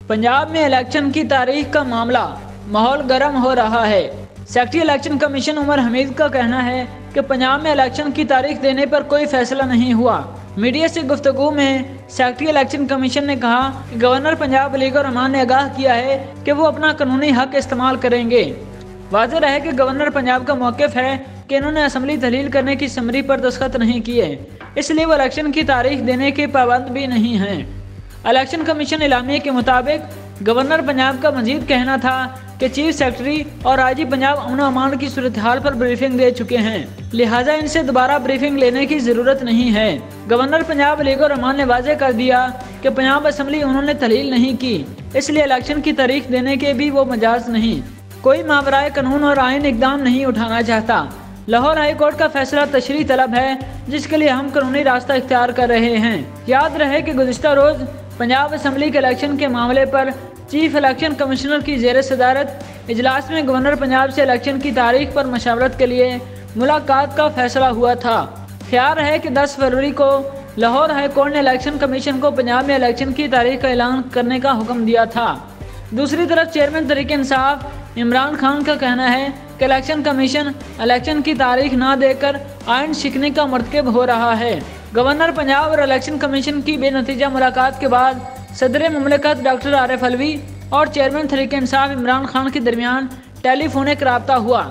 पंजाब में इलेक्शन की तारीख का मामला, माहौल गर्म हो रहा है। Secretary election commission Umar Hamid का कहना है कि पंजाब में इलेक्शन की तारीख देने पर कोई फैसला नहीं हुआ। मीडिया से गुफ्तगू में सेक्रेटरी इलेक्शन कमीशन ने कहा कि गवर्नर पंजाब अलीगढ़ रहमान ने आगाह किया है कि वो अपना कानूनी हक इस्तेमाल करेंगे। वाज़ेह रहे कि गवर्नर पंजाब का मौक़िफ़ है कि इन्होंने असम्बली तहलील करने की समरी पर दस्तखत नहीं किए, इसलिए वो इलेक्शन की तारीख देने के पाबंद भी नहीं हैं। इलेक्शन कमीशन इलामिया के मुताबिक गवर्नर पंजाब का मजीद कहना था कि चीफ सेक्रेटरी और आईजी पंजाब अमन अमान की सूरत हाल पर ब्रीफिंग दे चुके हैं, लिहाजा इनसे दोबारा ब्रीफिंग लेने की ज़रूरत नहीं है। गवर्नर पंजाब अलीगढ़ रहमान ने वाज़ेह कर दिया कि पंजाब असम्बली उन्होंने तहलील नहीं की, इसलिए इलेक्शन की तारीख देने के भी वो मजाज नहीं। कोई मावराए कानून और आइन इकदाम नहीं उठाना चाहता। लाहौर हाई कोर्ट का फैसला तशरीह तलब है, जिसके लिए हम कानूनी रास्ता इख्तियार कर रहे हैं। याद रहे कि गुज़िश्ता रोज़ पंजाब असम्बली के इलेक्शन के मामले पर चीफ इलेक्शन कमिश्नर की ज़ेर सदारत इजलास में गवर्नर पंजाब से इलेक्शन की तारीख पर मशावरत के लिए मुलाकात का फैसला हुआ था। ख्याल है कि 10 फरवरी को लाहौर हाई कोर्ट ने इलेक्शन कमीशन को पंजाब में इलेक्शन की तारीख का ऐलान करने का हुक्म दिया था। दूसरी तरफ चेयरमैन तहरीक इंसाफ इमरान खान का कहना है कि इलेक्शन कमीशन इलेक्शन की तारीख ना देकर आइन शिकने का मर्तकब हो रहा है। गवर्नर पंजाब और इलेक्शन कमीशन की बेनतीजा मुलाकात के बाद सदर मुमलिकत डॉक्टर आरिफ अलवी और चेयरमैन तहरीक इंसाफ इमरान खान के दरमियान टेलीफोनिक रब्ता हुआ।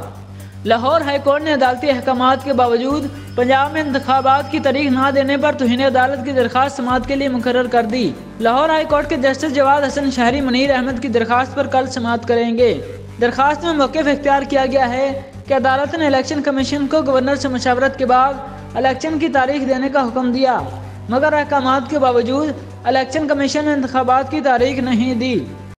लाहौर हाई कोर्ट ने अदालती अहकामात के बावजूद पंजाब में इंतखाबात की तारीख ना देने पर तौहीन अदालत की दरख्वास्त समाअत के लिए मुकर्रर कर दी। लाहौर हाई कोर्ट के जस्टिस जवाद हसन शहरी मुनीर अहमद की दरख्वास्त पर कल समाअत करेंगे। दरख्वास्त में मौक़िफ़ इख्तियार किया गया है कि अदालत ने इलेक्शन कमीशन को गवर्नर से मशावरत के बाद इलेक्शन की तारीख देने का हुक्म दिया, मगर अहकामात के बावजूद इलेक्शन कमीशन ने इंतखाबात की तारीख नहीं दी।